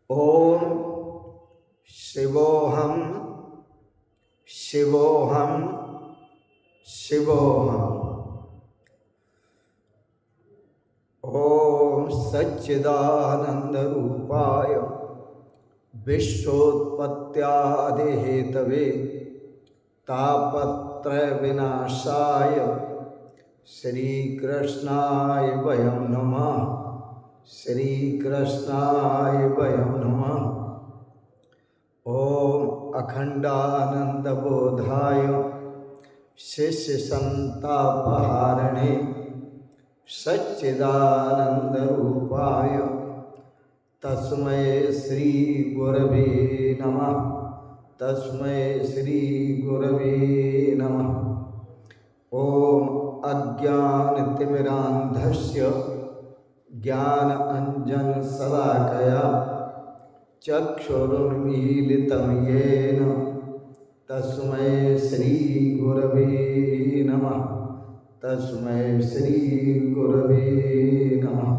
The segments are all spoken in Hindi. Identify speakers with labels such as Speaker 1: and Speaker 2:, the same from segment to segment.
Speaker 1: ओम शिवोहम शिवोहम शिवोहम। ओम सच्चिदानंद रूपाय विश्वोत्पत्त्यादिहेतवे तापत्रय विनाशाय श्री कृष्णाय वयं नमः। श्री कृष्णाय वयं नमः। ओम अखंडानंद बोधाय शिष्य संतापहारिणे सच्चिदानंद रूपाय तस्मै श्री गुरवे नमः। तस्मै श्री गुरवे नमः। ओम अज्ञानतिमिरान्धस्य ज्ञान अंजन शलाकया चक्षुरुन्मीलितं येन तस्मै श्री गुरवे नमः। तस्मै श्री गुरवे नमः।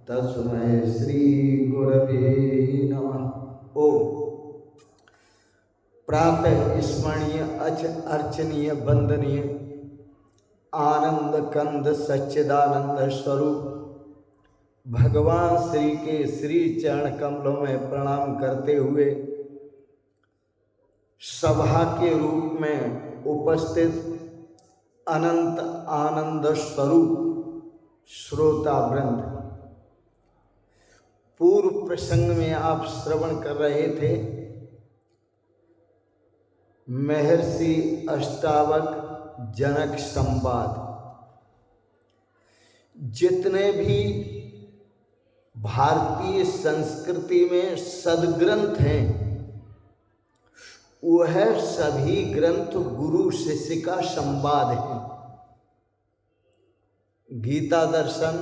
Speaker 1: तस्मै श्री गुरवे नमः। ओम प्रातः स्मरणीय अर्चनीय वंदनीय आनंद कंद सच्चिदानंद स्वरूप भगवान श्री के श्री चरण कमलों में प्रणाम करते हुए सभा के रूप में उपस्थित अनंत आनंद स्वरूप श्रोता वृंद, पूर्व प्रसंग में आप श्रवण कर रहे थे महर्षि अष्टावक जनक संवाद। जितने भी भारतीय संस्कृति में सद्ग्रंथ हैं वह सभी ग्रंथ गुरु शिष्य का संवाद है। गीता दर्शन,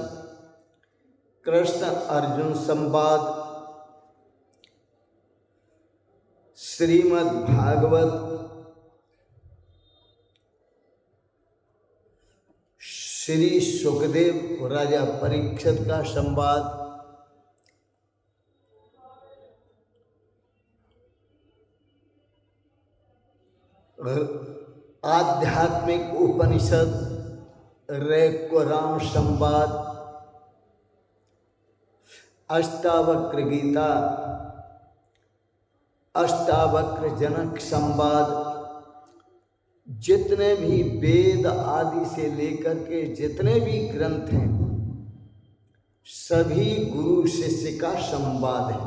Speaker 1: कृष्ण अर्जुन संवाद, श्रीमद् भागवत, श्री सुखदेव राजा परीक्षित का संवाद, आध्यात्मिक उपनिषद रैक्वराम संवाद, अष्टावक्र गीता, अष्टावक्र जनक संवाद, जितने भी वेद आदि से लेकर के जितने भी ग्रंथ हैं सभी गुरु शिष्य का संवाद है।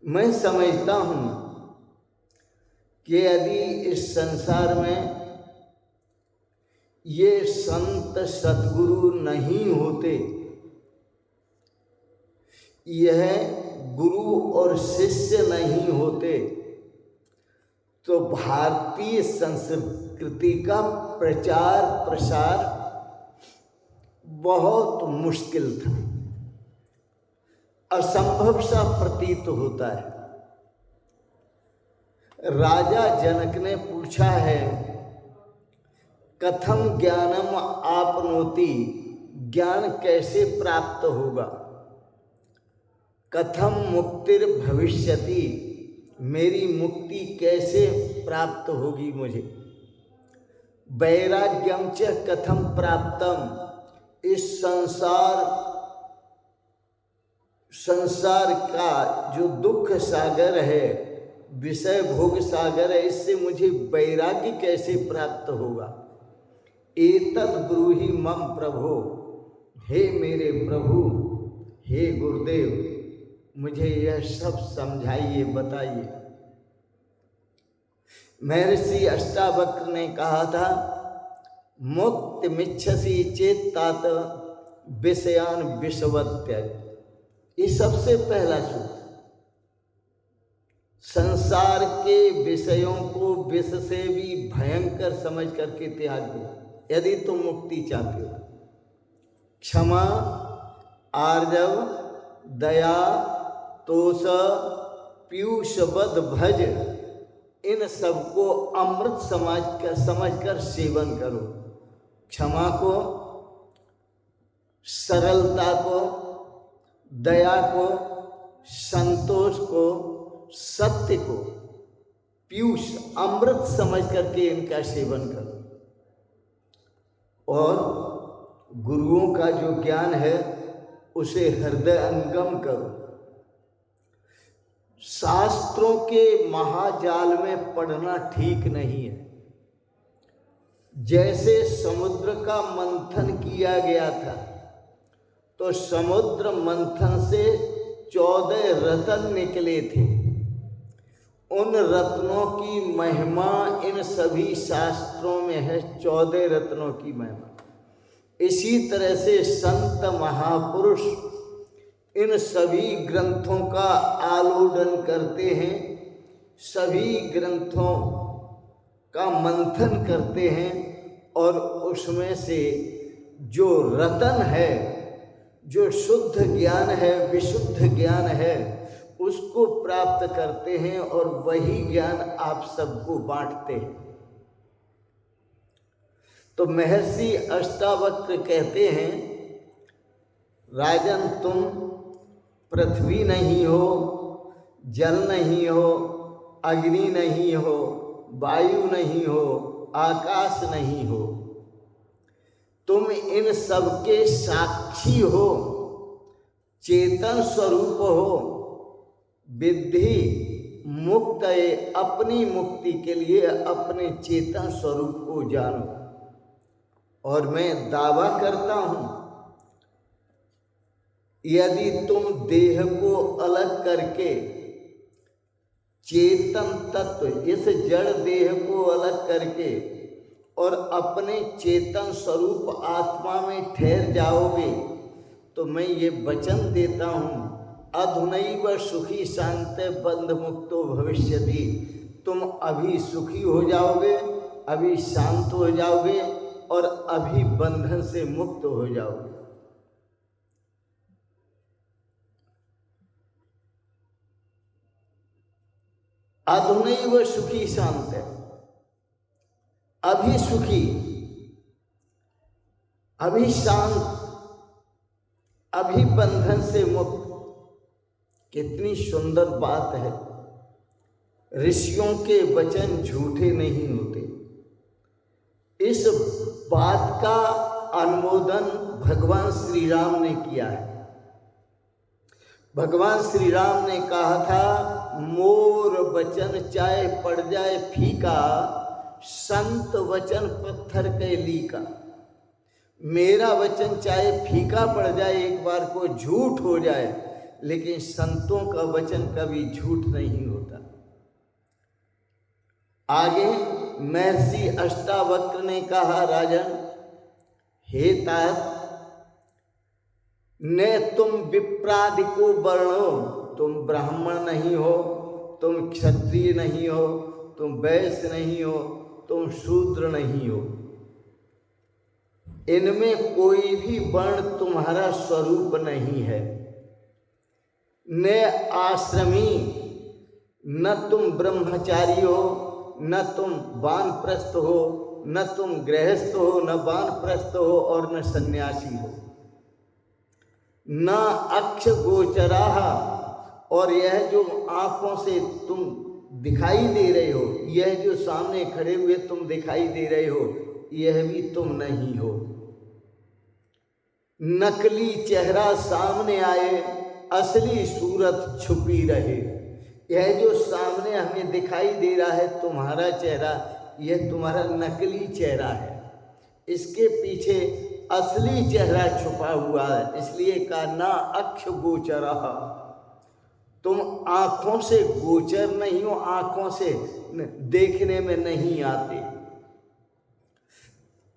Speaker 1: मैं समझता हूं कि यदि इस संसार में ये संत सतगुरु नहीं होते, यह गुरु और शिष्य नहीं होते, तो भारतीय संस्कृति का प्रचार प्रसार बहुत मुश्किल था, असंभव सा प्रतीत होता है। राजा जनक ने पूछा है, कथम ज्ञानम आपनोति, ज्ञान कैसे प्राप्त होगा? कथम मुक्तिर भविष्यति, मेरी मुक्ति कैसे प्राप्त होगी मुझे? वैराग्यम च कथम प्राप्तम, इस संसार का जो दुख सागर है, विषय भोग सागर है, इससे मुझे वैराग्य कैसे प्राप्त होगा? एतद् ब्रूहि मम प्रभो, हे मेरे प्रभु, हे गुरुदेव, मुझे यह सब समझाइए, बताइए। महर्षि अष्टावक्र ने कहा था, मुक्ति मिच्छसि चेत तात विषयान विषवत्यज। ये सबसे पहला सूत्र, संसार के विषयों को विष से भी भयंकर समझ करके त्याग दो यदि तुम मुक्ति चाहते हो। क्षमा, आर्जव, दया, तोष, पीयूषवद भज, इन सबको अमृत समझकर सेवन करो। क्षमा को, सरलता को, दया को, संतोष को, सत्य को पीयूष अमृत समझ करके इनका सेवन करो और गुरुओं का जो ज्ञान है उसे हृदय अंगम करो। शास्त्रों के महाजाल में पढ़ना ठीक नहीं है। जैसे समुद्र का मंथन किया गया था तो समुद्र मंथन से 14 रत्न निकले थे। उन रत्नों की महिमा इन सभी शास्त्रों में है, 14 रत्नों की महिमा। इसी तरह से संत महापुरुष इन सभी ग्रंथों का आलोडन करते हैं, सभी ग्रंथों का मंथन करते हैं और उसमें से जो रतन है, जो शुद्ध ज्ञान है, विशुद्ध ज्ञान है, उसको प्राप्त करते हैं और वही ज्ञान आप सबको बांटते हैं। तो महर्षि अष्टावक्र कहते हैं, राजन तुम पृथ्वी नहीं हो, जल नहीं हो, अग्नि नहीं हो, वायु नहीं हो, आकाश नहीं हो, तुम इन सब के साक्षी हो, चेतन स्वरूप हो। विद्धि मुक्त अपनी मुक्ति के लिए अपने चेतन स्वरूप को जानो। और मैं दावा करता हूं, यदि तुम देह को अलग करके चेतन तत्व, इस जड़ देह को अलग करके और अपने चेतन स्वरूप आत्मा में ठहर जाओगे तो मैं ये वचन देता हूं, अधुनैव सुखी शांत बंध मुक्तो भविष्यति। तुम अभी सुखी हो जाओगे, अभी शांत हो जाओगे और अभी बंधन से मुक्त हो जाओगे। अधुनैव सुखी शांत, अभी सुखी, अभी शांत, अभी बंधन से मुक्त। कितनी सुंदर बात है। ऋषियों के वचन झूठे नहीं होते। इस बात का अनुमोदन भगवान श्री राम ने किया है। भगवान श्री राम ने कहा था, मोर वचन चाहे पड़ जाए फीका, संत वचन पत्थर के लीका। मेरा वचन चाहे फीका पड़ जाए, एक बार को झूठ हो जाए, लेकिन संतों का वचन कभी झूठ नहीं होता। आगे महर्षि अष्टावक्र ने कहा, राजन हे तात, ने तुम विप्रादिको वर्णो, तुम ब्राह्मण नहीं हो, तुम क्षत्रिय नहीं हो, तुम वैश्य नहीं हो, तुम शूद्र नहीं हो। इनमें कोई भी वर्ण तुम्हारा स्वरूप नहीं है। न आश्रमी, न तुम ब्रह्मचारी हो, न तुम वानप्रस्थ हो, न तुम गृहस्थ हो, न वानप्रस्थ हो और न सन्यासी हो। न अक्ष गोचरा, और यह जो आंखों से तुम दिखाई दे रहे हो, यह जो सामने खड़े हुए तुम दिखाई दे रहे हो, यह भी तुम नहीं हो। नकली चेहरा सामने आए, असली सूरत छुपी रहे। यह जो सामने हमें दिखाई दे रहा है तुम्हारा चेहरा, यह तुम्हारा नकली चेहरा है। इसके पीछे असली चेहरा छुपा हुआ है। इसलिए कहा ना अक्ष गोचरा, तुम आंखों से गोचर नहीं हो, आंखों से देखने में नहीं आते।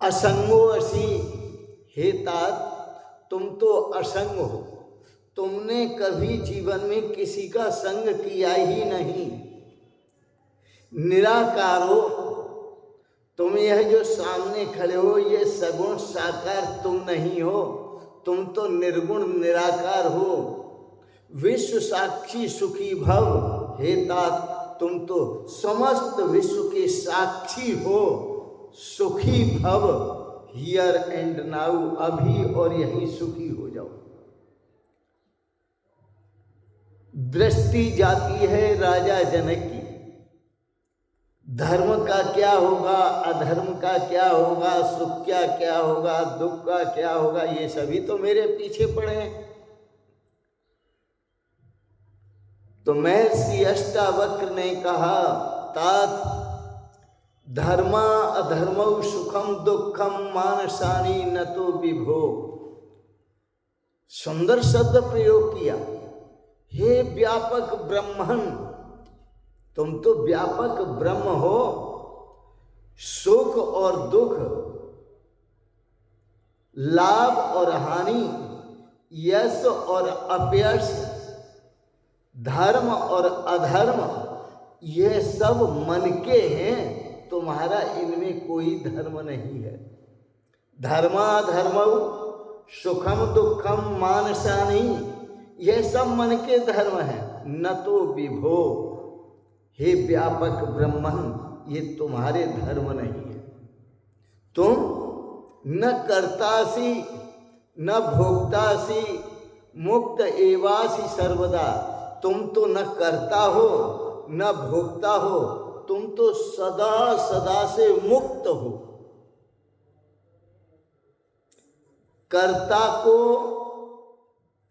Speaker 1: असंगो असी, हे तात तुम तो असंग हो। तुमने कभी जीवन में किसी का संग किया ही नहीं। निराकार हो तुम। यह जो सामने खड़े हो, ये सगुण साकार तुम नहीं हो, तुम तो निर्गुण निराकार हो। विश्व साक्षी सुखी भव, हे तात तुम तो समस्त विश्व के साक्षी हो। सुखी भव, हियर एंड नाउ, अभी और यहीं सुखी हो जाओ। दृष्टि जाती है राजा जनक की। धर्म का क्या होगा, अधर्म का क्या होगा, सुख का क्या होगा, दुख का क्या होगा, ये सभी तो मेरे पीछे पड़े हैं। तो महर्षि अष्टावक्र ने कहा, तात धर्मा अधर्मौ सुखम दुखम मानसानी न तो विभो। सुंदर शब्द प्रयोग किया। हे व्यापक ब्रह्मन, तुम तो व्यापक ब्रह्म हो। सुख और दुख, लाभ और हानि, यश और अपयश, धर्म और अधर्म, ये सब मन के हैं। तुम्हारा इनमें कोई धर्म नहीं है। धर्माधर्मौ सुखम दुखम मानसानि, यह सब मन के धर्म है। न तो विभो, हे व्यापक ब्रह्मन, ये तुम्हारे धर्म नहीं है। तुम न कर्तासी न भोक्तासी मुक्त एवासी सर्वदा। तुम तो न करता हो न भोगता हो, तुम तो सदा सदा से मुक्त हो। कर्ता को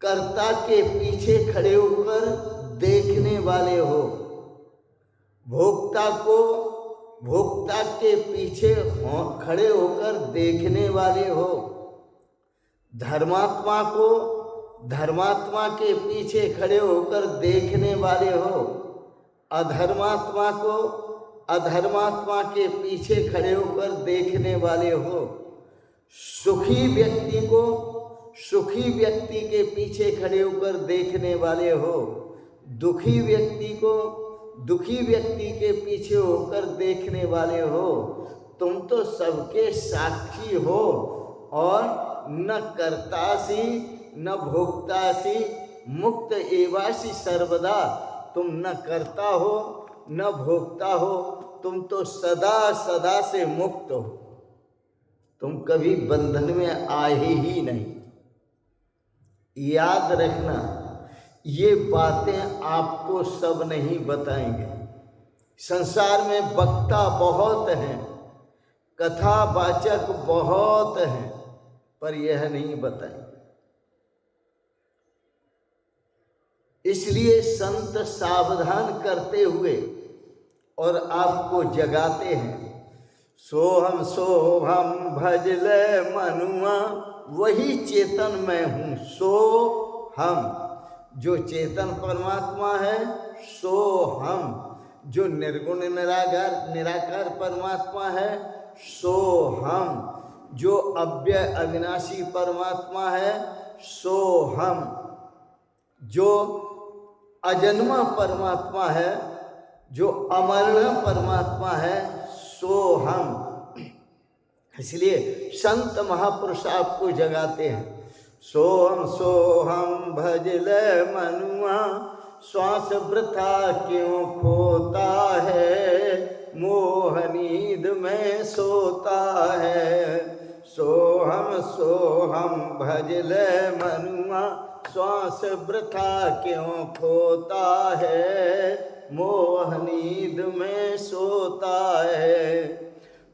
Speaker 1: कर्ता के पीछे खड़े होकर देखने वाले हो, भोक्ता को भोक्ता के पीछे खड़े होकर देखने वाले हो। धर्मात्मा को धर्मात्मा के पीछे खड़े होकर देखने वाले हो। अधर्मात्मा को अधर्मात्मा के पीछे खड़े होकर देखने वाले हो। सुखी व्यक्ति को सुखी व्यक्ति के पीछे खड़े होकर देखने वाले हो। दुखी व्यक्ति को दुखी व्यक्ति के पीछे होकर देखने वाले हो। तुम तो सबके साक्षी हो और न कर्तासी न भोक्तासी मुक्त एवासी सर्वदा। तुम न करता हो न भोगता हो, तुम तो सदा सदा से मुक्त हो। तुम कभी बंधन में आए ही नहीं। याद रखना, ये बातें आपको सब नहीं बताएंगे। संसार में वक्ता बहुत हैं, कथावाचक बहुत हैं, पर यह नहीं बताएंगे। इसलिए संत सावधान करते हुए और आपको जगाते हैं। सोहम सोहम भजले मनुआ, वही चेतन मैं हूँ। सो हम, जो चेतन परमात्मा है, सो हम, जो निर्गुण निराकार परमात्मा है, सो हम, जो अव्यय अविनाशी परमात्मा है, सो हम, जो अजन्मा परमात्मा है, जो अमरण परमात्मा है, सो हम। इसलिए संत महापुरुष आपको जगाते हैं। सोहम सोहम भजले मनुआ, श्वास वृथा क्यों खोता है, मोह नींद में सोता है। सोहम सोहम भजले मनुआ, श्वास वृथा क्यों खोता है, मोह नींद में सोता है।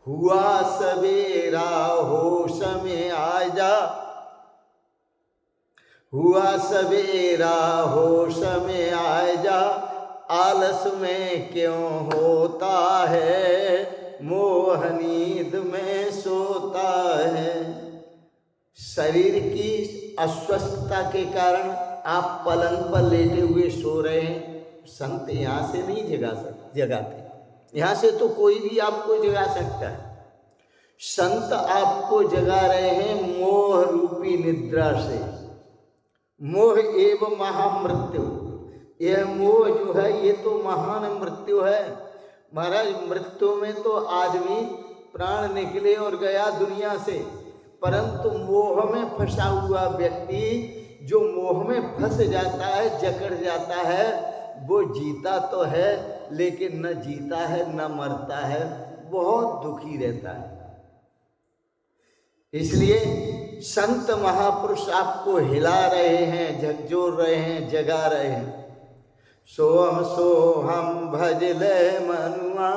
Speaker 1: हुआ सवेरा होश में आ जा, हुआ सवेरा होश में आ जा, आलस में क्यों होता है, मोह नींद में सोता है। शरीर की अस्वस्थता के कारण आप पलंग पर लेटे हुए सो रहे हैं। संत यहाँ से नहीं जगाते। यहाँ से तो कोई भी आपको जगा सकता है। संत आपको जगा रहे हैं मोह रूपी निद्रा से। मोह एवं महामृत्यु, यह मोह जो है ये तो महान मृत्यु है। महाराज, मृत्यु में तो आदमी प्राण निकले और गया दुनिया से, परंतु मोह में फंसा हुआ व्यक्ति जो मोह में फंस जाता है, जकड़ जाता है, वो जीता तो है लेकिन न जीता है न मरता है, बहुत दुखी रहता है। इसलिए संत महापुरुष आपको हिला रहे हैं, झकझोर रहे हैं, जगा रहे हैं। सोहम भजले मनुआ,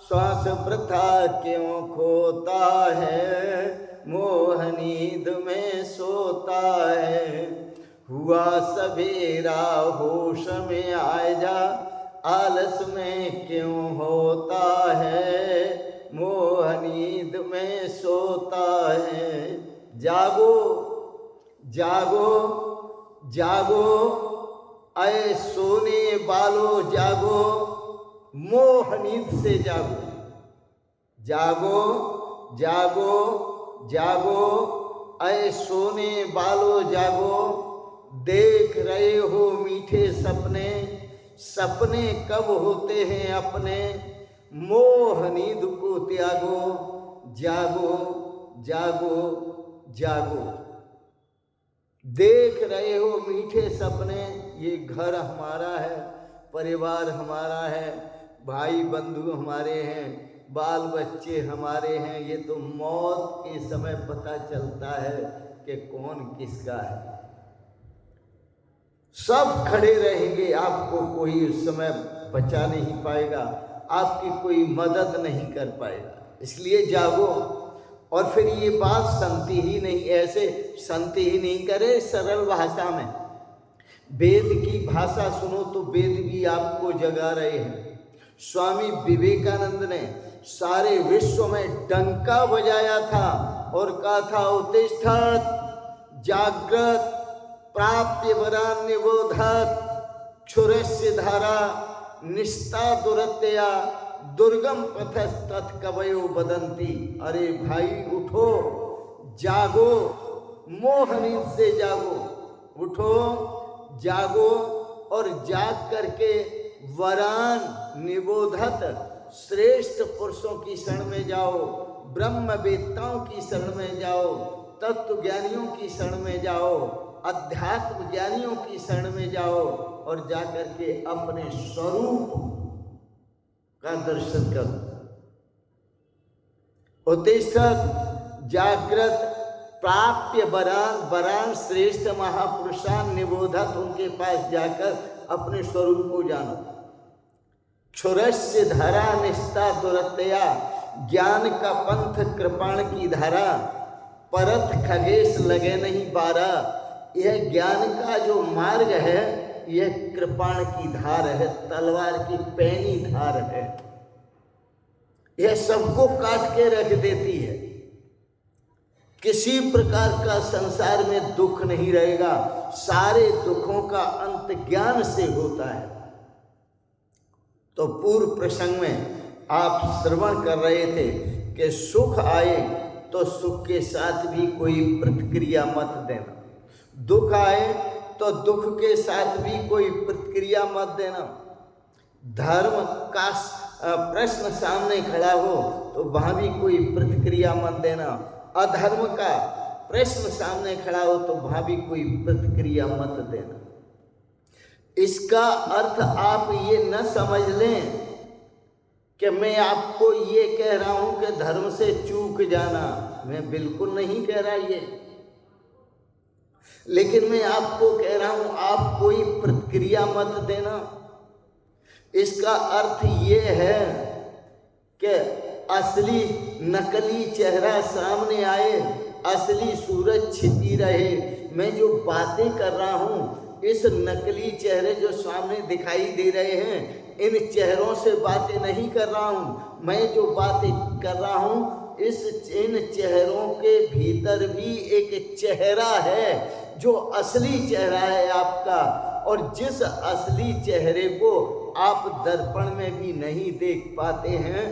Speaker 1: श्वास वृथा क्यों खोता है, मोह नींद में सोता है। हुआ सवेरा होश में आ जा, आलस में क्यों होता है, मोह नींद में सोता है। जागो जागो जागो ऐ सोने वालो जागो, मोह नींद से जागो। जागो जागो जागो ऐ सोने वालो जागो, देख रहे हो मीठे सपने, सपने कब होते हैं अपने, मोह नींद को त्यागो। जागो जागो जागो, देख रहे हो मीठे सपने, ये घर हमारा है, परिवार हमारा है, भाई बंधु हमारे हैं, बाल बच्चे हमारे हैं। ये तो मौत के समय पता चलता है कि कौन किसका है। सब खड़े रहेंगे, आपको कोई उस समय बचा नहीं पाएगा, आपकी कोई मदद नहीं कर पाएगा। इसलिए जागो। और फिर ये बात संति ही नहीं, ऐसे संति ही नहीं करे, सरल भाषा में वेद की भाषा सुनो तो वेद भी आपको जगा रहे हैं। स्वामी विवेकानंद ने सारे विश्व में डंका बजाया था और कहा था, उत्तिष्ठत् जाग्रत प्राप्य वरान निबोधत, क्षुरस्य धारा निस्ता दुरत्या, दुर्गम पथस्तथ कवयो बदंती। अरे भाई उठो, जागो, मोह नींद से जागो, उठो जागो और जाग करके वरान निबोधत, श्रेष्ठ पुरुषों की शरण में जाओ, ब्रह्मवेत्ताओं की शरण में जाओ, तत्व ज्ञानियों की शरण में जाओ, अध्यात्म ज्ञानियों की शरण में जाओ और जाकर के अपने स्वरूप का दर्शन करो। उत्तिष्ठत् जागृत प्राप्य वरान, वरान श्रेष्ठ महापुरुषान निबोधत, उनके पास जाकर अपने स्वरूप को जानो। क्षुरस्य धारा निष्ठा दुरत्या, ज्ञान का पंथ कृपाण की धारा, परत खगेश लगे नहीं बारा। यह ज्ञान का जो मार्ग है, यह कृपाण की धार है, तलवार की पैनी धार है। यह सबको काट के रख देती है। किसी प्रकार का संसार में दुख नहीं रहेगा, सारे दुखों का अंत ज्ञान से होता है। तो पूर्व प्रसंग में आप श्रवण कर रहे थे कि सुख आए तो सुख के साथ भी कोई प्रतिक्रिया मत देना, दुख आए तो दुख के साथ भी कोई प्रतिक्रिया मत देना। धर्म का प्रश्न सामने खड़ा हो तो वहां भी कोई प्रतिक्रिया मत देना, अधर्म का प्रश्न सामने खड़ा हो तो वहां भी कोई प्रतिक्रिया मत देना। इसका अर्थ आप ये न समझ लें कि मैं आपको ये कह रहा हूं कि धर्म से चूक जाना, मैं बिल्कुल नहीं कह रहा ये, लेकिन मैं आपको कह रहा हूं आप कोई प्रतिक्रिया मत देना। इसका अर्थ ये है कि असली नकली चेहरा सामने आए, असली सूरज छिपी रहे। मैं जो बातें कर रहा हूं, इस नकली चेहरे जो सामने दिखाई दे रहे हैं, इन चेहरों से बातें नहीं कर रहा हूं। मैं जो बातें कर रहा हूं, इन चेहरों के भीतर भी एक चेहरा है जो असली चेहरा है आपका, और जिस असली चेहरे को आप दर्पण में भी नहीं देख पाते हैं,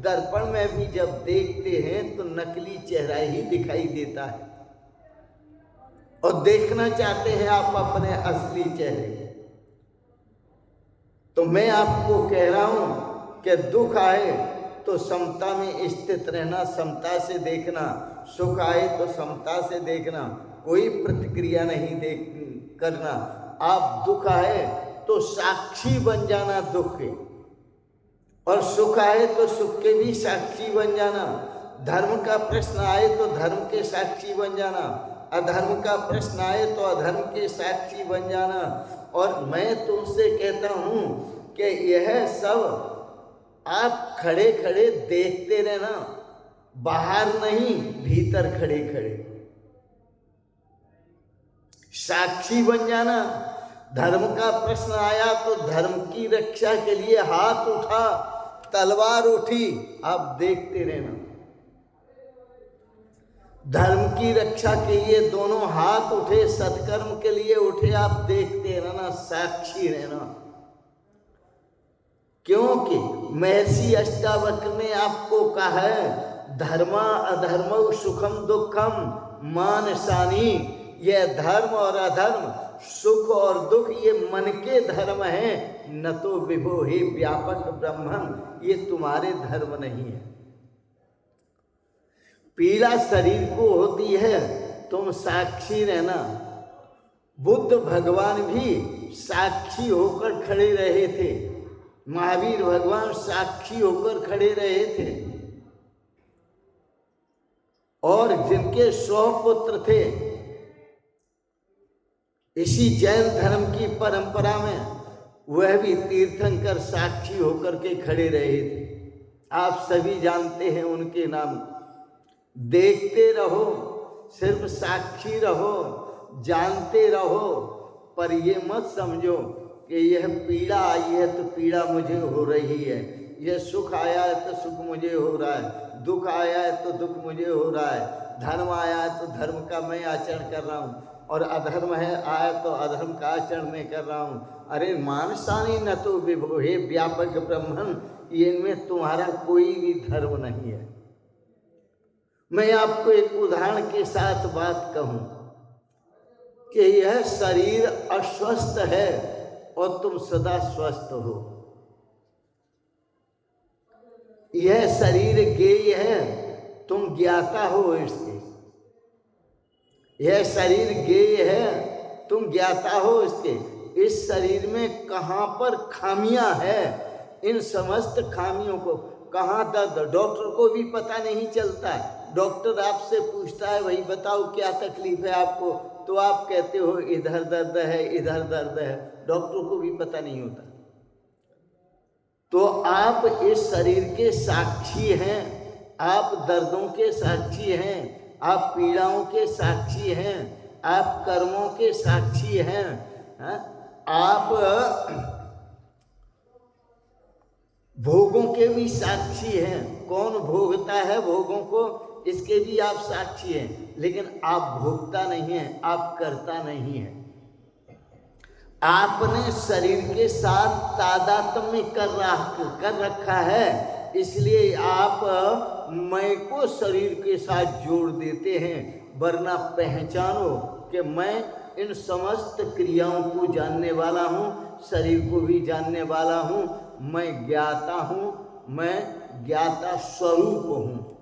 Speaker 1: दर्पण में भी जब देखते हैं तो नकली चेहरा ही दिखाई देता है, और देखना चाहते हैं आप अपने असली चेहरे। तो मैं आपको कह रहा हूं कि दुख आए तो समता में स्थित रहना, समता से देखना, सुख आए तो समता से देखना, कोई प्रतिक्रिया नहीं करना। आप दुख आए तो साक्षी बन जाना दुख के, और सुख आए तो सुख के भी साक्षी बन जाना। धर्म का प्रश्न आए तो धर्म के साक्षी बन जाना, अधर्म का प्रश्न आए तो अधर्म के साक्षी बन जाना। और मैं तुमसे कहता हूं कि यह सब आप खड़े खड़े देखते रहना, बाहर नहीं भीतर खड़े खड़े साक्षी बन जाना। धर्म का प्रश्न आया तो धर्म की रक्षा के लिए हाथ उठा, तलवार उठी, आप देखते रहना। धर्म की रक्षा के लिए दोनों हाथ उठे, सत्कर्म के लिए उठे, आप देखते रहना, साक्षी रहना। क्योंकि महर्षि अष्टावक्र ने आपको कहा है, धर्मा अधर्म सुखम दुखम मानसानी। यह धर्म और अधर्म, सुख और दुख, ये मन के धर्म हैं, न तो विभो हे व्यापक ब्रह्मन, ये तुम्हारे धर्म नहीं है। पीड़ा शरीर को होती है, तुम साक्षी रहना। बुद्ध भगवान भी साक्षी होकर खड़े रहे थे, महावीर भगवान साक्षी होकर खड़े रहे थे। और जिनके 100 पुत्र थे, इसी जैन धर्म की परंपरा में वह भी तीर्थंकर साक्षी होकर के खड़े रहे थे। आप सभी जानते हैं उनके नाम। देखते रहो, सिर्फ साक्षी रहो, जानते रहो, पर ये मत समझो कि यह पीड़ा आई है तो पीड़ा मुझे हो रही है, यह सुख आया है तो सुख मुझे हो रहा है, दुख आया है तो दुख मुझे हो रहा है, धर्म आया है तो धर्म का मैं आचरण कर रहा हूँ, और अधर्म है आया तो अधर्म का आचरण मैं कर रहा हूँ। अरे मानसानी न तो विभो हे व्यापक ब्रह्मन, इनमें तुम्हारा कोई भी धर्म नहीं है। मैं आपको एक उदाहरण के साथ बात कहूं कि यह शरीर अस्वस्थ है और तुम सदा स्वस्थ हो। यह शरीर गेय है, तुम ज्ञाता हो इसके। यह शरीर गेय है, तुम ज्ञाता हो इसके। इस शरीर में कहाँ पर खामियां है, इन समस्त खामियों को, कहाँ दर्द, डॉक्टर को भी पता नहीं चलता है। डॉक्टर आपसे पूछता है, भाई बताओ क्या तकलीफ है आपको, तो आप कहते हो इधर दर्द है, इधर दर्द है, डॉक्टर को भी पता नहीं होता। तो आप इस शरीर के साक्षी हैं, आप दर्दों के साक्षी हैं, आप पीड़ाओं के साक्षी हैं, आप कर्मों के साक्षी हैं, आप भोगों के भी साक्षी हैं। कौन भोगता है भोगों को, इसके भी आप साक्षी हैं, लेकिन आप भोगता नहीं हैं, आप करता नहीं हैं। आपने शरीर के साथ तादात्म्य कर रखा है, इसलिए आप मैं को शरीर के साथ जोड़ देते हैं। वरना पहचानो कि मैं इन समस्त क्रियाओं को जानने वाला हूँ, शरीर को भी जानने वाला हूँ, मैं ज्ञाता हूँ, मैं ज्ञाता स्वरूप हूँ,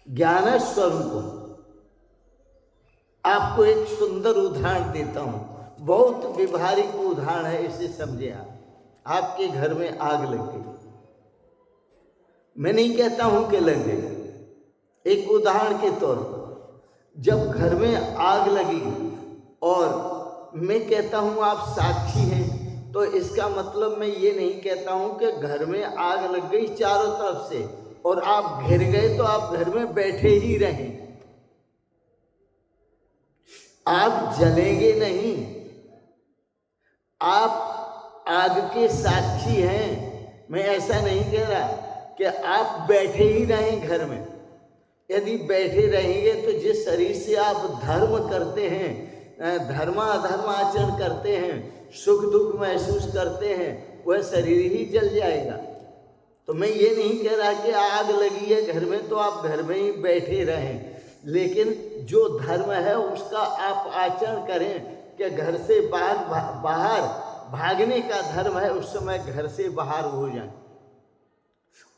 Speaker 1: ज्ञान स्वरूप हूँ। आपको एक सुंदर उदाहरण देता हूँ, बहुत व्यवहारिक उदाहरण है, इसे समझे आप। आपके घर में आग लग गई, मैं नहीं कहता हूं कि लग गई, एक उदाहरण के तौर पर। जब घर में आग लगी और मैं कहता हूं आप साक्षी हैं, तो इसका मतलब मैं ये नहीं कहता हूं कि घर में आग लग गई चारों तरफ से और आप घिर गए तो आप घर में बैठे ही रहें, आप जलेंगे नहीं। आप आग के साक्षी हैं। मैं ऐसा नहीं कह रहा कि आप बैठे ही रहें घर में। यदि बैठे रहेंगे तो जिस शरीर से आप धर्म करते हैं, धर्मा अधर्म आचरण करते हैं, सुख दुख महसूस करते हैं, वह शरीर ही जल जाएगा। तो मैं ये नहीं कह रहा कि आग लगी है घर में तो आप घर में ही बैठे रहें, लेकिन जो धर्म है उसका आप आचरण करें कि घर से बाहर भागने का धर्म है, उस समय घर से बाहर हो जाएं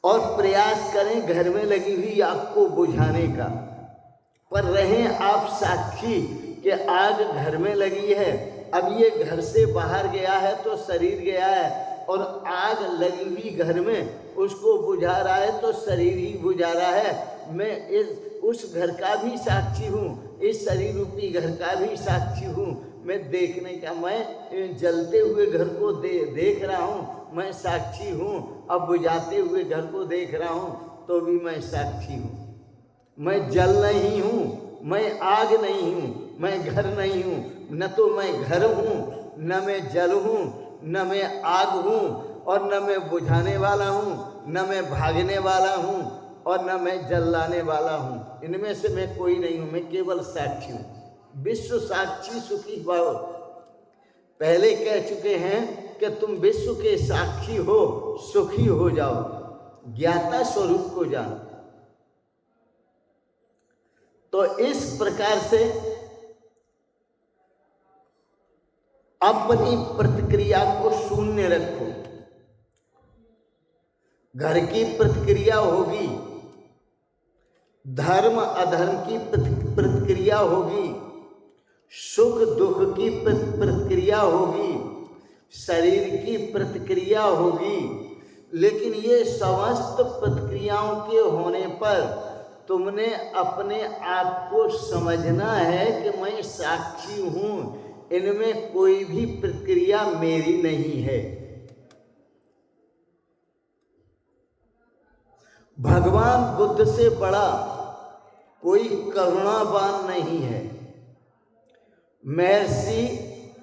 Speaker 1: और प्रयास करें घर में लगी हुई आग को बुझाने का। पर रहें आप साक्षी कि आग घर में लगी है, अब ये घर से बाहर गया है तो शरीर गया है, और आग लगी हुई घर में उसको बुझा रहा है तो शरीर ही बुझा रहा है। मैं उस घर का भी साक्षी हूँ, इस शरीर रूपी घर का भी साक्षी हूँ। मैं देखने का, मैं जलते हुए घर को देख रहा हूँ, मैं साक्षी हूँ। अब बुझाते हुए घर को देख रहा हूँ तो भी मैं साक्षी हूँ। मैं जल नहीं हूँ, मैं आग नहीं हूँ, मैं घर नहीं हूँ। न तो मैं घर हूँ, न मैं जल हूँ, न मैं आग हूँ, और न मैं बुझाने वाला हूँ, न मैं भागने वाला हूँ, और न मैं जलाने वाला हूँ। इनमें से मैं कोई नहीं हूँ, मैं केवल साक्षी हूँ। विश्व साक्षी सुखी भव। पहले कह चुके हैं कि तुम विश्व के साक्षी हो, सुखी हो जाओ, ज्ञाता स्वरूप को जानो। तो इस प्रकार से अपनी प्रतिक्रिया को शून्य रखो। घर की प्रतिक्रिया होगी, धर्म अधर्म की प्रतिक्रिया होगी, सुख दुख की प्रतिक्रिया होगी, शरीर की प्रतिक्रिया होगी। लेकिन ये समस्त प्रतिक्रियाओं के होने पर तुमने अपने आप को समझना है कि मैं साक्षी हूँ, इनमें कोई भी प्रतिक्रिया मेरी नहीं है। भगवान बुद्ध से बड़ा कोई करुणावान नहीं है। महर्षि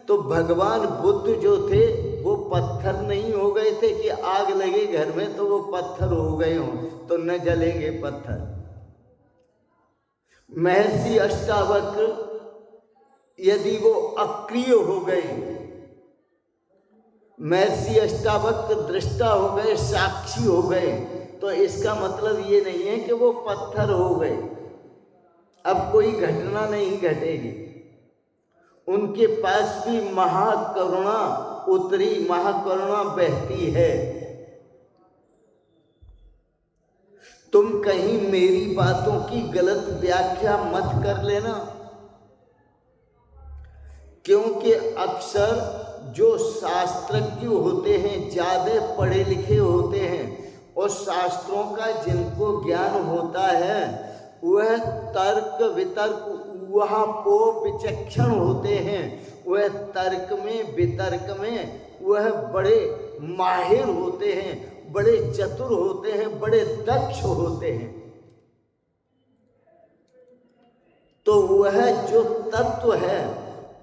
Speaker 1: तो भगवान बुद्ध जो थे वो पत्थर नहीं हो गए थे कि आग लगे घर में तो वो पत्थर हो गए हों, तो न जलेंगे पत्थर। महर्षि अष्टावक्र यदि वो अक्रिय हो गए, महर्षि अष्टावक्र दृष्टा हो गए, साक्षी हो गए, तो इसका मतलब ये नहीं है कि वो पत्थर हो गए, अब कोई घटना नहीं घटेगी। उनके पास भी महाकरुणा उतरी, महाकरुणा बहती है। तुम कहीं मेरी बातों की गलत व्याख्या मत कर लेना, क्योंकि अक्सर जो शास्त्रज्ञ होते हैं, ज्यादा पढ़े लिखे होते हैं, और शास्त्रों का जिनको ज्ञान होता है वह तर्क वितर्क वहापो विचक्षण होते हैं। वह तर्क में वितर्क में वह बड़े माहिर होते हैं, बड़े चतुर होते हैं, बड़े दक्ष होते हैं। तो वह जो तत्व है,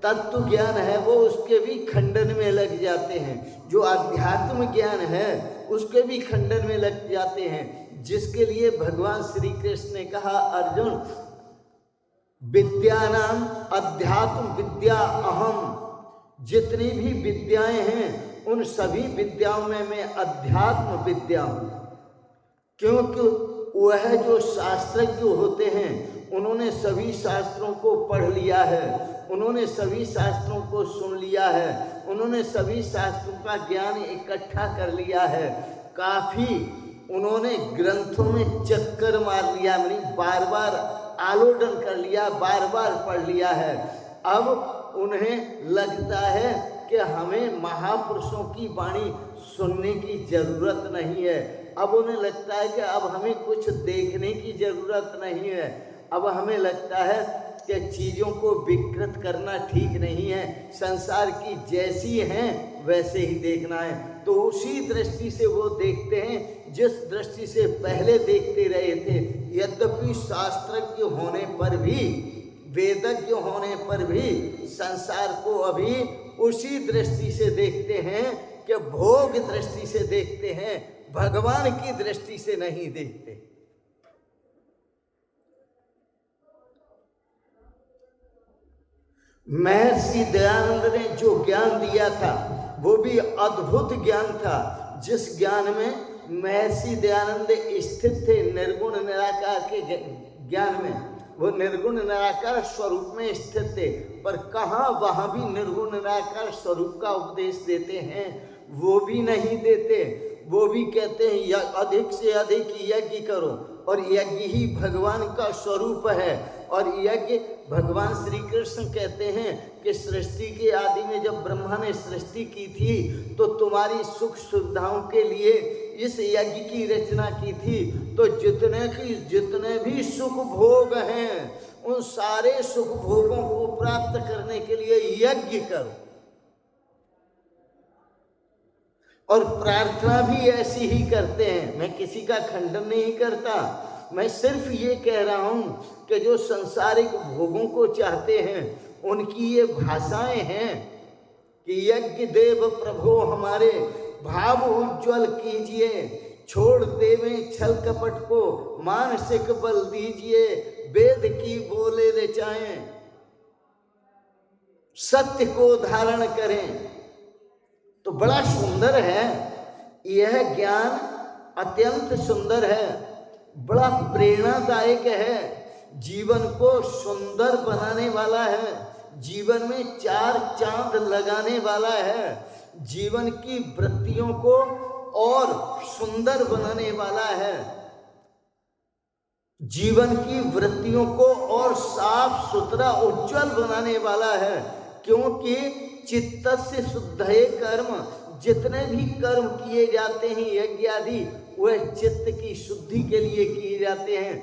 Speaker 1: तत्व ज्ञान है, वो उसके भी खंडन में लग जाते हैं। जो अध्यात्म ज्ञान है उसके भी खंडन में लग जाते हैं, जिसके लिए भगवान श्री कृष्ण ने कहा, अर्जुन विद्यानाम अध्यात्म विद्या अहम। जितनी भी विद्याएं हैं उन सभी विद्याओं में मैं अध्यात्म विद्या हूँ। क्योंकि वह जो शास्त्रज्ञ होते हैं उन्होंने सभी शास्त्रों को पढ़ लिया है, उन्होंने सभी शास्त्रों को सुन लिया है, उन्होंने सभी शास्त्रों का ज्ञान इकट्ठा कर लिया है। काफ़ी उन्होंने ग्रंथों में चक्कर मार लिया, यानी बार बार आलोडन कर लिया, बार बार पढ़ लिया है। अब उन्हें लगता है कि हमें महापुरुषों की वाणी सुनने की जरूरत नहीं है। अब उन्हें लगता है कि अब हमें कुछ देखने की जरूरत नहीं है। अब हमें लगता है कि चीज़ों को विकृत करना ठीक नहीं है, संसार की जैसी हैं वैसे ही देखना है। तो उसी दृष्टि से वो देखते हैं जिस दृष्टि से पहले देखते रहे थे। यद्यपि शास्त्रज्ञ होने पर भी, वेदज्ञ होने पर भी संसार को अभी उसी दृष्टि से देखते हैं कि भोग दृष्टि से देखते हैं, भगवान की दृष्टि से नहीं देखते। महर्षि दयानंद ने जो ज्ञान दिया था वो भी अद्भुत ज्ञान था, जिस ज्ञान में महर्षि दयानंद स्थित थे, निर्गुण निराकार के ज्ञान में। वो निर्गुण निराकार स्वरूप में स्थित थे, पर कहाँ वहाँ भी निर्गुण निराकार स्वरूप का उपदेश देते हैं? वो भी नहीं देते। वो भी कहते हैं अधिक से अधिक यज्ञ करो, और यज्ञ ही भगवान का स्वरूप है। और यज्ञ भगवान श्री कृष्ण कहते हैं कि सृष्टि के आदि में जब ब्रह्मा ने सृष्टि की थी तो तुम्हारी सुख सुविधाओं के लिए इस यज्ञ की रचना की थी, तो जितने भी सुख भोग हैं, उन सारे सुख भोगों को प्राप्त करने के लिए यज्ञ करो। और प्रार्थना भी ऐसी ही करते हैं। मैं किसी का खंडन नहीं करता, मैं सिर्फ ये कह रहा हूं कि जो संसारिक भोगों को चाहते हैं, उनकी ये भाषाएं हैं कि यज्ञ देव प्रभु हमारे भाव उज्ज्वल कीजिए, छोड़ देवें छल कपट को, मानसिक बल दीजिए, वेद की बोले रचाएं, सत्य को धारण करें। तो बड़ा सुंदर है यह ज्ञान, अत्यंत सुंदर है, बड़ा प्रेरणादायक है, जीवन को सुंदर बनाने वाला है, जीवन में 4 चांद लगाने वाला है, जीवन की वृत्तियों को और सुंदर बनाने वाला है, जीवन की वृत्तियों को और साफ सुथरा उज्जवल बनाने वाला है। क्योंकि चित्तस्य शुद्धये कर्म, जितने भी कर्म किए जाते हैं यज्ञ आदि, वह चित्त की शुद्धि के लिए किए जाते हैं,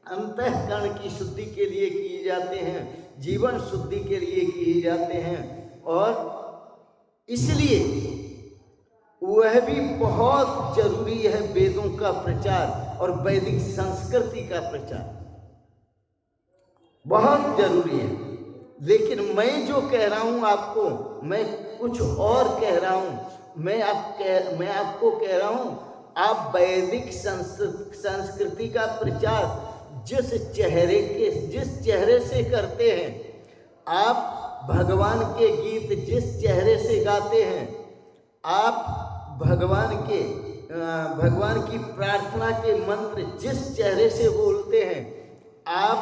Speaker 1: अंतःकरण की शुद्धि के लिए किए जाते हैं, जीवन शुद्धि के लिए किए जाते हैं। और इसलिए वह भी बहुत जरूरी है, वेदों का प्रचार और वैदिक संस्कृति का प्रचार बहुत जरूरी है। लेकिन मैं जो कह रहा हूं आपको, मैं कुछ और कह रहा हूं। मैं आपको कह रहा हूं, आप वैदिक संस्कृति का प्रचार जिस चेहरे से करते हैं, आप भगवान के गीत जिस चेहरे से गाते हैं, आप भगवान की प्रार्थना के मंत्र जिस चेहरे से बोलते हैं, आप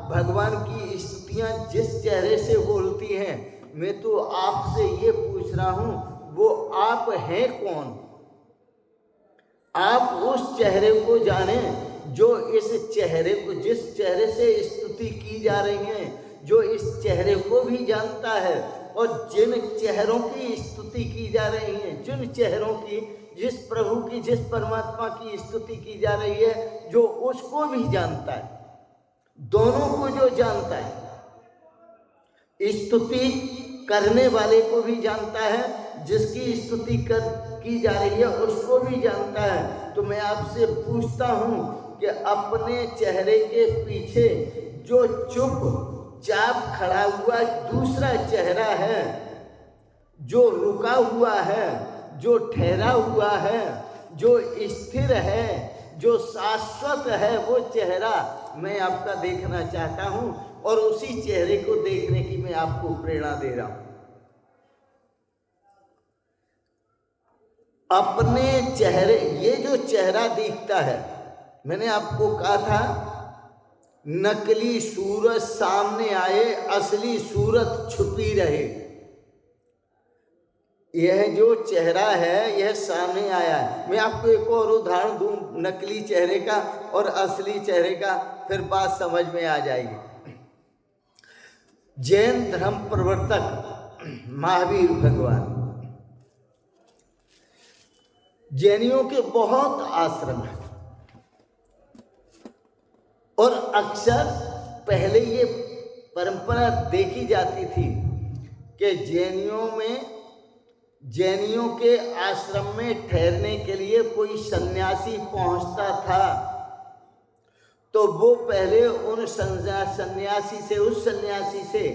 Speaker 1: भगवान की स्तुतियां जिस चेहरे से बोलती हैं, मैं तो आपसे ये पूछ रहा हूं, वो आप हैं कौन? आप उस चेहरे को जाने जो इस चेहरे को, जिस चेहरे से स्तुति की जा रही है, जो इस चेहरे को भी जानता है, और जिन चेहरों की स्तुति की जा रही है, जिन चेहरों की, जिस प्रभु की, जिस परमात्मा की स्तुति की जा रही है, जो उसको भी जानता है, दोनों को जो जानता है, स्तुति करने वाले को भी जानता है, जिसकी स्तुति की जा रही है उसको भी जानता है। तो मैं आपसे पूछता हूं कि अपने चेहरे के पीछे जो चुपचाप खड़ा हुआ दूसरा चेहरा है, जो रुका हुआ है, जो ठहरा हुआ है, जो स्थिर है, जो शाश्वत है, वो चेहरा मैं आपका देखना चाहता हूं, और उसी चेहरे को देखने की मैं आपको प्रेरणा दे रहा हूं। अपने चेहरे, ये जो चेहरा दिखता है, मैंने आपको कहा था नकली सूरत सामने आए, असली सूरत छुपी रहे। यह जो चेहरा है, यह सामने आया है। मैं आपको एक और उदाहरण दूं नकली चेहरे का और असली चेहरे का, फिर बात समझ में आ जाएगी। जैन धर्म प्रवर्तक महावीर भगवान, जैनियों के बहुत आश्रम हैं, और अक्सर पहले ये परंपरा देखी जाती थी कि जैनियों के आश्रम में ठहरने के लिए कोई सन्यासी पहुंचता था, तो वो पहले उस सन्यासी से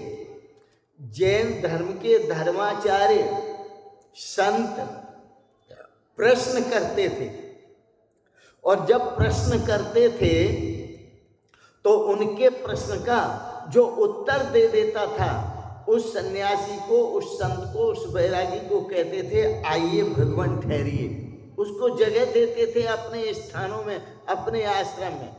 Speaker 1: जैन धर्म के धर्माचार्य संत प्रश्न करते थे, और जब प्रश्न करते थे तो उनके प्रश्न का जो उत्तर दे देता था, उस सन्यासी को, उस संत को, उस बैरागी को कहते थे आइए भगवान ठहरिए। उसको जगह देते थे अपने स्थानों में, अपने आश्रम में,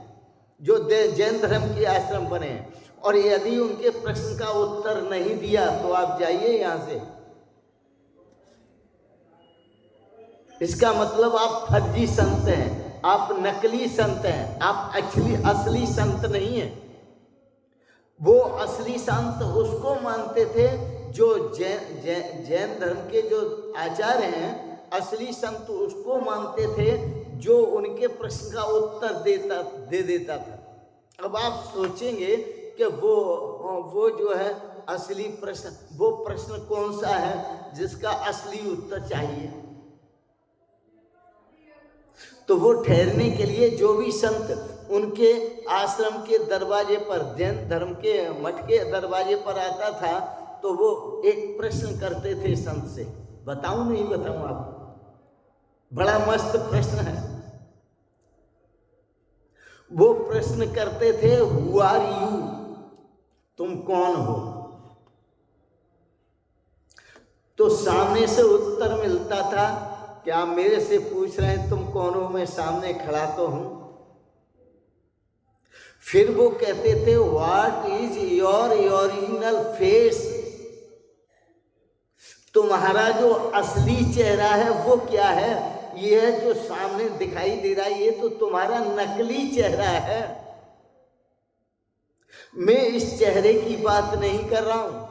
Speaker 1: जो जैन धर्म के आश्रम बने हैं। और यदि उनके प्रश्न का उत्तर नहीं दिया तो आप जाइए यहाँ से। इसका मतलब आप फर्जी संत हैं, आप नकली संत हैं, आप असली संत नहीं हैं। वो असली संत उसको मानते थे जो जैन धर्म के जो आचार्य हैं, असली संत उसको मानते थे जो उनके प्रश्न का उत्तर दे देता था। अब आप सोचेंगे कि वो जो है असली प्रश्न, वो प्रश्न कौन सा है जिसका असली उत्तर चाहिए? तो वो ठहरने के लिए जो भी संत उनके आश्रम के दरवाजे पर, जैन धर्म के मठ के दरवाजे पर आता था, तो वो एक प्रश्न करते थे संत से। बताऊं नहीं बताऊं आपको? बड़ा मस्त प्रश्न है। वो प्रश्न करते थे, हु आर यू? तुम कौन हो? तो सामने से उत्तर मिलता था, क्या मेरे से पूछ रहे हैं तुम कौन हो? मैं सामने खड़ा तो हूं। फिर वो कहते थे, what is your original face? तुम्हारा जो असली चेहरा है वो क्या है? ये जो सामने दिखाई दे रहा है, ये तो तुम्हारा नकली चेहरा है। मैं इस चेहरे की बात नहीं कर रहा हूं।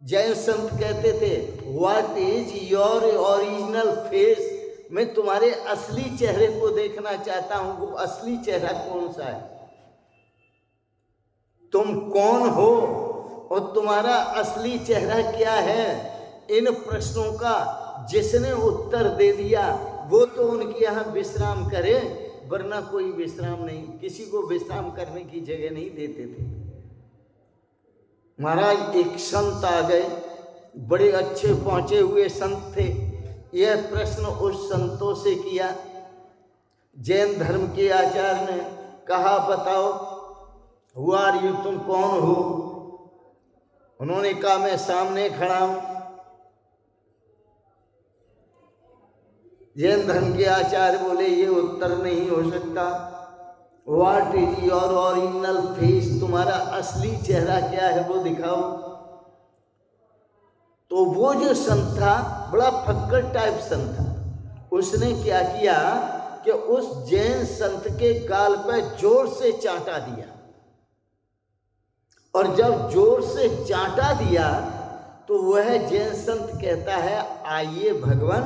Speaker 1: जैन संत कहते थे, what is your original face? मैं तुम्हारे असली चेहरे को देखना चाहता हूं। वो असली चेहरा कौन सा है? तुम कौन हो और तुम्हारा असली चेहरा क्या है? इन प्रश्नों का जिसने उत्तर दे दिया वो तो उनके यहाँ विश्राम करे, वरना कोई विश्राम नहीं, किसी को विश्राम करने की जगह नहीं देते थे। महाराज एक संत आ गए, बड़े अच्छे पहुंचे हुए संत थे। यह प्रश्न उस संतों से किया। जैन धर्म के आचार्य ने कहा, बताओ हु आर यू? तुम कौन हो? उन्होंने कहा, मैं सामने खड़ा हूं। जैन धर्म के आचार्य बोले, ये उत्तर नहीं हो सकता। What is your original face? तुम्हारा असली चेहरा क्या है वो दिखाओ। तो वो जो संत था, बड़ा फक्कड़ टाइप संत था, उसने क्या किया कि उस जैन संत के गाल पर जोर से चांटा दिया। और जब जोर से चांटा दिया तो वह जैन संत कहता है, आइए भगवान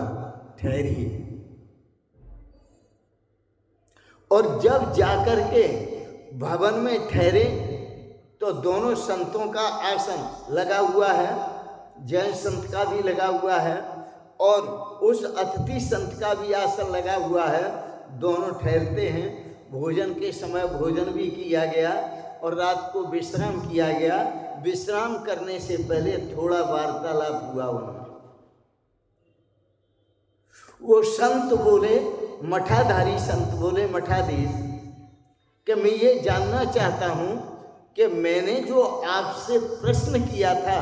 Speaker 1: ठहरिए। और जब जाकर के भवन में ठहरे तो दोनों संतों का आसन लगा हुआ है, जैन संत का भी लगा हुआ है और उस अतिथि संत का भी आसन लगा हुआ है। दोनों ठहरते हैं। भोजन के समय भोजन भी किया गया और रात को विश्राम किया गया। विश्राम करने से पहले थोड़ा वार्तालाप हुआ उनमें। वो संत बोले, मठाधारी संत बोले, मठाधीश, कि मैं ये जानना चाहता हूं कि मैंने जो आपसे प्रश्न किया था,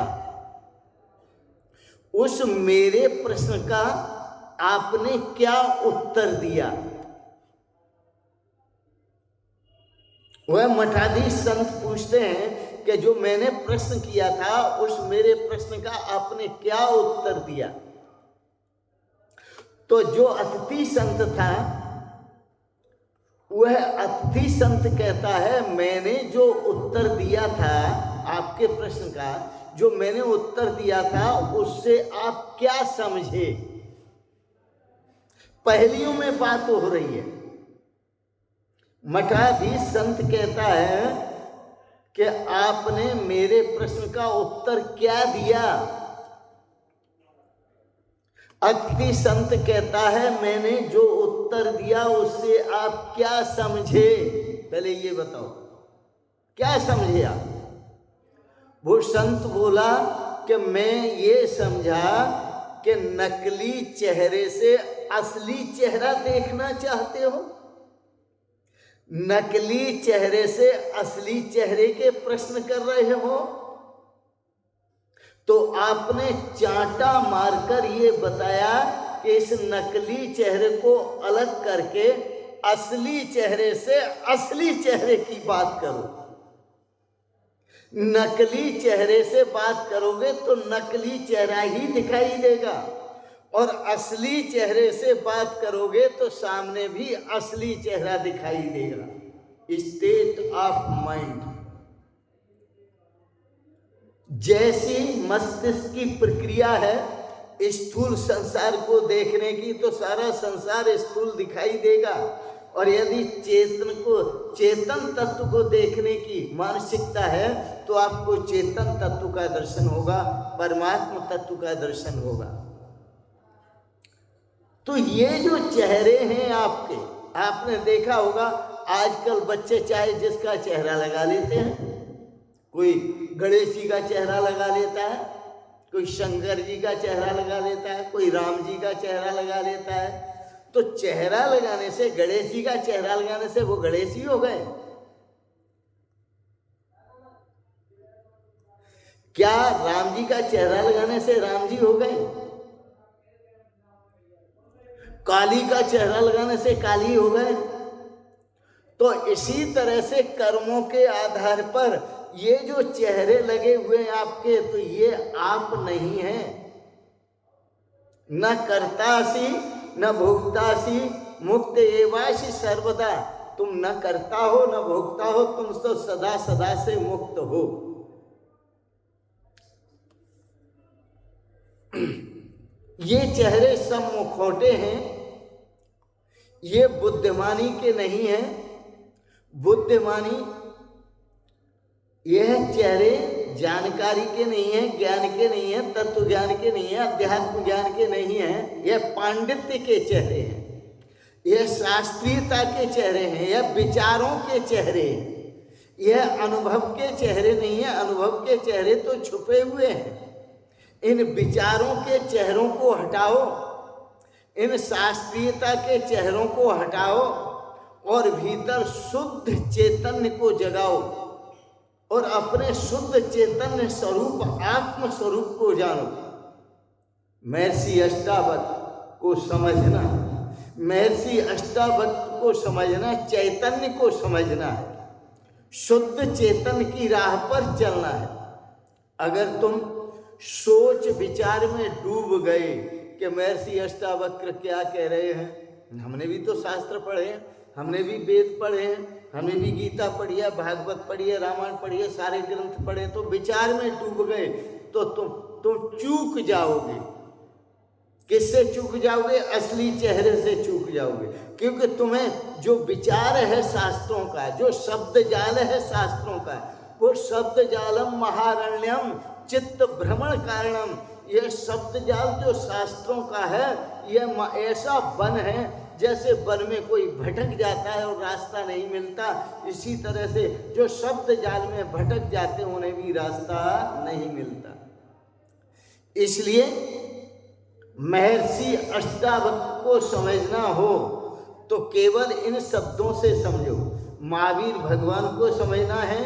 Speaker 1: उस मेरे प्रश्न का आपने क्या उत्तर दिया? वह मठाधीश संत पूछते हैं कि जो मैंने प्रश्न किया था, उस मेरे प्रश्न का आपने क्या उत्तर दिया? तो जो अतिथि संत था, वह अतिथि संत कहता है, मैंने जो उत्तर दिया था आपके प्रश्न का, जो मैंने उत्तर दिया था, उससे आप क्या समझे? पहेलियों में बात हो रही है। मठाधीश संत कहता है कि आपने मेरे प्रश्न का उत्तर क्या दिया? अतिथि संत कहता है, मैंने जो उत्तर दिया उससे आप क्या समझे? पहले ये बताओ, क्या समझे आप? वो संत बोला कि मैं ये समझा कि नकली चेहरे से असली चेहरा देखना चाहते हो। नकली चेहरे से असली चेहरे के प्रश्न कर रहे हो। तो आपने चांटा मारकर ये बताया कि इस नकली चेहरे को अलग करके असली चेहरे से असली चेहरे की बात करो। नकली चेहरे से बात करोगे तो नकली चेहरा ही दिखाई देगा, और असली चेहरे से बात करोगे तो सामने भी असली चेहरा दिखाई देगा। State of mind. जैसी मस्तिष्क की प्रक्रिया है, स्थूल संसार को देखने की तो सारा संसार स्थूल दिखाई देगा, और यदि चेतन तत्व को देखने की मानसिकता है तो आपको चेतन तत्व का दर्शन होगा, परमात्मा तत्व का दर्शन होगा। तो ये जो चेहरे हैं आपके, आपने देखा होगा आजकल बच्चे चाहे जिसका चेहरा लगा लेते हैं, कोई गणेश जी का चेहरा लगा लेता है, कोई शंकर जी का चेहरा लगा लेता है, कोई राम जी का चेहरा लगा लेता है। तो चेहरा लगाने से, गणेश जी का चेहरा लगाने से वो गणेश ही हो गए क्या? राम जी का चेहरा लगाने से राम जी हो गए? काली का चेहरा लगाने से काली हो गए? तो इसी तरह से कर्मों के आधार पर ये जो चेहरे लगे हुए हैं आपके, तो ये आप नहीं हैं। न कर्तासी न भोक्तासी, मुक्त एवासी सर्वदा। तुम न करता हो न भोगता हो, तुम तो सदा सदा से मुक्त हो। ये चेहरे सब मुखौटे हैं, ये बुद्धिमानी के नहीं है। बुद्धिमानी, यह चेहरे जानकारी के नहीं है, ज्ञान के नहीं है, तत्व ज्ञान के नहीं है, अध्यात्म ज्ञान के नहीं है। यह पांडित्य के चेहरे हैं, यह शास्त्रीयता के चेहरे हैं, यह विचारों के चेहरे हैं, यह अनुभव के चेहरे नहीं है। अनुभव के चेहरे तो छुपे हुए हैं। इन विचारों के चेहरों को हटाओ, इन शास्त्रीयता के चेहरों को हटाओ और भीतर शुद्ध चैतन्य को जगाओ और अपने शुद्ध चैतन्य स्वरूप आत्म स्वरूप को जानो। महर्षि अष्टावक्र को समझना, महर्षि अष्टावक्र को समझना, चैतन्य को समझना है, शुद्ध चेतन की राह पर चलना है। अगर तुम सोच विचार में डूब गए कि महर्षि अष्टावक्र क्या कह रहे हैं, हमने भी तो शास्त्र पढ़े हैं, हमने भी वेद पढ़े हैं, हमने भी गीता पढ़ी है, भागवत पढ़ी है, रामायण पढ़ी है, सारे ग्रंथ पढ़े, तो विचार में डूब गए तो तुम चूक जाओगे। किससे चूक जाओगे? असली चेहरे से चूक जाओगे। क्योंकि तुम्हें जो विचार है शास्त्रों का, जो शब्द जाल है शास्त्रों का, वो शब्द जालम महारण्यम चित्त भ्रमण कारणम, यह शब्द जाल जो शास्त्रों का है, यह ऐसा वन है जैसे वन में कोई भटक जाता है और रास्ता नहीं मिलता, इसी तरह से जो शब्द जाल में भटक जाते हैं उन्हें भी रास्ता नहीं मिलता। इसलिए महर्षि अष्टावक्र को समझना हो तो केवल इन शब्दों से समझो। महावीर भगवान को समझना है,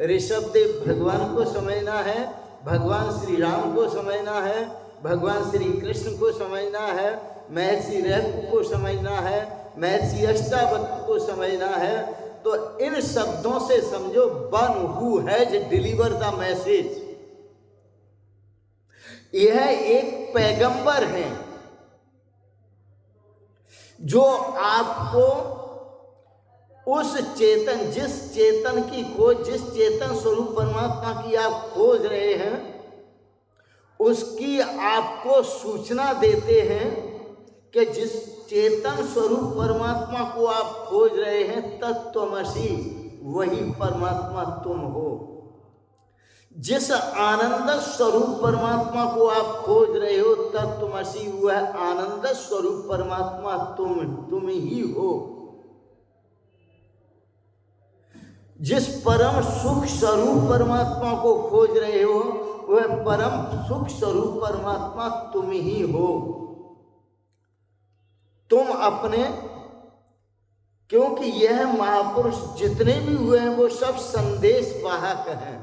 Speaker 1: ऋषभदेव भगवान को समझना है, भगवान श्री राम को समझना है, भगवान श्री कृष्ण को समझना है, महर्षि रैक को समझना है, महर्षि अष्टावक्र को समझना है। तो इन शब्दों से समझो, one who has deliver the message, यह एक पैगंबर है जो आपको उस चेतन, जिस चेतन की खोज, जिस चेतन स्वरूप परमात्मा की आप खोज रहे हैं, उसकी आपको सूचना देते हैं कि जिस चेतन स्वरूप परमात्मा को आप खोज रहे हैं, तत्त्वमसि, वही परमात्मा तुम हो। जिस आनंद स्वरूप परमात्मा को आप खोज रहे हो, तत्त्वमसि, वह आनंद स्वरूप परमात्मा तुम ही हो। जिस परम सुख स्वरूप परमात्मा को खोज रहे हो, वह परम सुख स्वरूप परमात्मा तुम ही हो। तुम अपने, क्योंकि यह महापुरुष जितने भी हुए हैं वो सब संदेश वाहक हैं,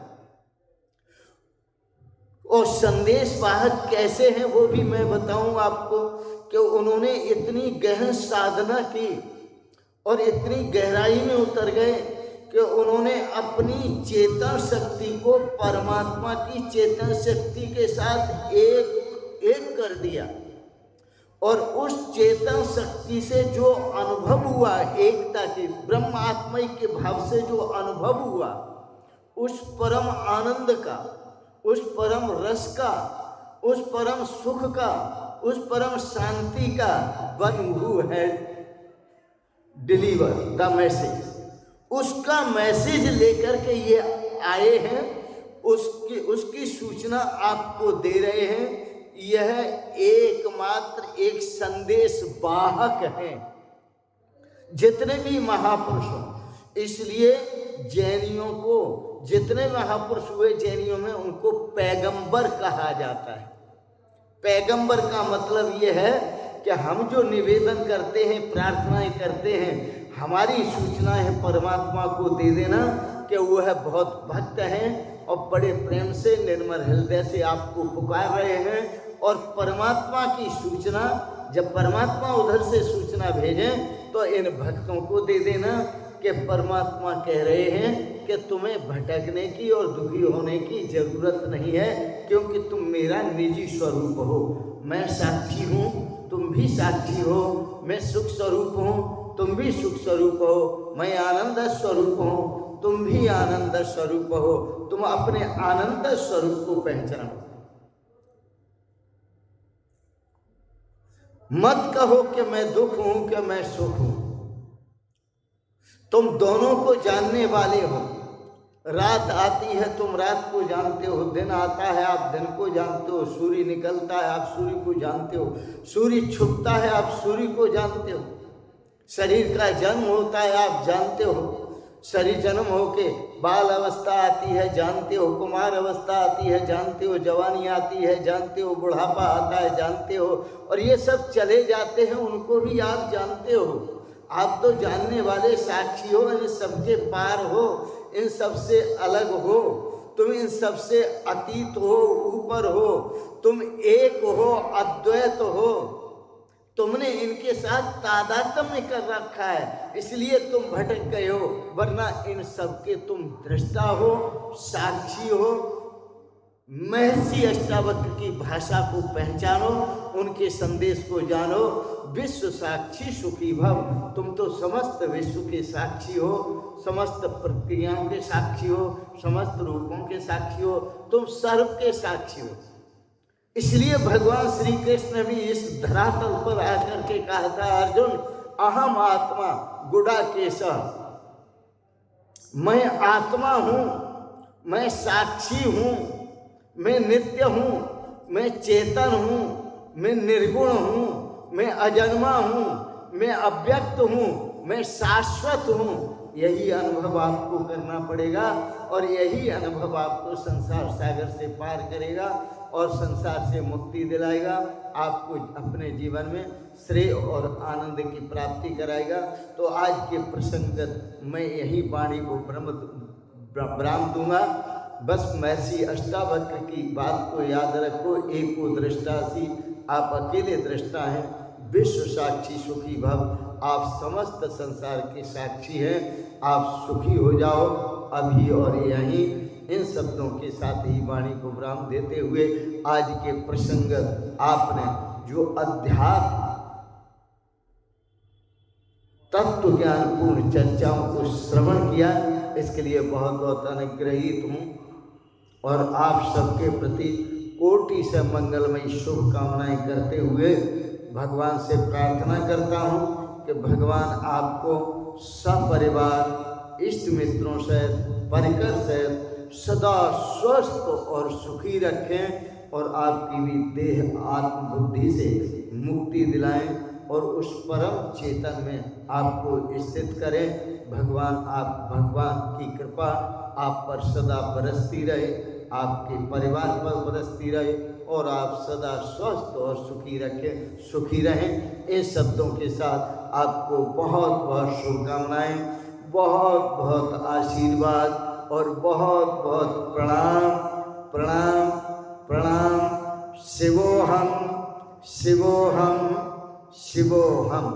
Speaker 1: और संदेश वाहक कैसे हैं वो भी मैं बताऊं आपको कि उन्होंने इतनी गहन साधना की और इतनी गहराई में उतर गए कि उन्होंने अपनी चेतन शक्ति को परमात्मा की चेतन शक्ति के साथ एक कर दिया, और उस चेतन शक्ति से जो अनुभव हुआ, एकता के ब्रह्म आत्मा के भाव से जो अनुभव हुआ, उस परम आनंद का, उस परम रस का, उस परम सुख का, उस परम शांति का one who had deliver the message, उसका मैसेज लेकर के ये आए हैं, उसकी सूचना आपको दे रहे हैं। यह एकमात्र एक संदेश वाहक है जितने भी महापुरुष हों। इसलिए जैनियों को, जितने महापुरुष हुए जैनियों में, उनको पैगंबर कहा जाता है। पैगंबर का मतलब यह है कि हम जो निवेदन करते हैं, प्रार्थनाएं करते हैं, हमारी सूचना है परमात्मा को दे देना कि वह बहुत भक्त हैं और बड़े प्रेम से निर्मल हृदय से आपको पुकार रहे हैं। और परमात्मा की सूचना, जब परमात्मा उधर से सूचना भेजें तो इन भक्तों को दे देना कि परमात्मा कह रहे हैं कि तुम्हें भटकने की और दुखी होने की जरूरत नहीं है, क्योंकि तुम मेरा निजी स्वरूप हो। मैं साक्षी हूँ, तुम भी साक्षी हो। मैं सुख स्वरूप हूँ, तुम भी सुख स्वरूप हो। मैं आनंद स्वरूप हूँ, तुम भी आनंद स्वरूप हो। तुम अपने आनंद स्वरूप को पहचानो। मत कहो कि मैं दुख हूं कि मैं सुख हूं। तुम दोनों को जानने वाले हो। रात आती है, तुम रात को जानते हो। दिन आता है, आप दिन को जानते हो। सूर्य निकलता है, आप सूर्य को जानते हो। सूर्य छुपता है, आप सूर्य को जानते हो। शरीर का जन्म होता है, आप जानते हो। शरीर जन्म होके बाल अवस्था आती है, जानते हो। कुमार अवस्था आती है, जानते हो। जवानी आती है, जानते हो। बुढ़ापा आता है, जानते हो। और ये सब चले जाते हैं, उनको भी आप जानते हो। आप तो जानने वाले साक्षी हो, इन सबके पार हो, इन सबसे अलग हो। तुम इन सबसे अतीत हो, ऊपर हो। तुम एक हो, अद्वैत हो। तुमने इनके साथ तादात्म्य कर रखा है, इसलिए तुम भटक गए हो। वरना इन सबके तुम दृष्टा हो, साक्षी हो। महर्षि अष्टावक्र की भाषा को पहचानो, उनके संदेश को जानो। विश्व साक्षी सुखी भव। तुम तो समस्त विश्व के साक्षी हो, समस्त प्रक्रियाओं के साक्षी हो, समस्त रूपों के साक्षी हो। तुम सर्व के साक्षी हो। इसलिए भगवान श्री कृष्ण भी इस धरातल पर आकर के कहा था, अर्जुन अहम आत्मा गुडाकेश, मैं आत्मा हूं, मैं साक्षी हूं, मैं नित्य हूं, मैं चेतन हूं, मैं निर्गुण हूं, मैं अजन्मा हूं, मैं अव्यक्त हूं, मैं शाश्वत हूं। यही अनुभव आपको करना पड़ेगा और यही अनुभव आपको संसार सागर से पार करेगा और संसार से मुक्ति दिलाएगा। आपको अपने जीवन में श्रेय और आनंद की प्राप्ति कराएगा। तो आज के प्रसंगत मैं यही वाणी को विराम दूंगा। बस महर्षि अष्टावक्र की बात को याद रखो, एको दृष्टासी, आप अकेले दृष्टा हैं। विश्व साक्षी सुखी भव, आप समस्त संसार के साक्षी हैं। आप सुखी हो जाओ अभी और यहीं। इन शब्दों के साथ ही वाणी को विराम देते हुए आज के प्रसंग आपने जो अध्यात्म तत्व ज्ञान पूर्ण चर्चाओं को श्रवण किया, इसके लिए बहुत बहुत अनुग्रहित हूँ और आप सबके प्रति कोटि से मंगलमयी शुभकामनाएं करते हुए भगवान से प्रार्थना करता हूँ कि भगवान आपको सपरिवार इष्ट मित्रों से परिकर से सदा स्वस्थ और सुखी रखें और आपकी भी देह आत्म बुद्धि से मुक्ति दिलाएं और उस परम चेतन में आपको स्थित करें। भगवान की कृपा आप पर सदा बरसती रहे, आपके परिवार पर बरसती रहे और आप सदा स्वस्थ और सुखी रहें। इन शब्दों के साथ आपको बहुत बहुत शुभकामनाएं, बहुत बहुत आशीर्वाद और बहुत बहुत प्रणाम प्रणाम प्रणाम। शिवोहम शिवोहम शिवोहम।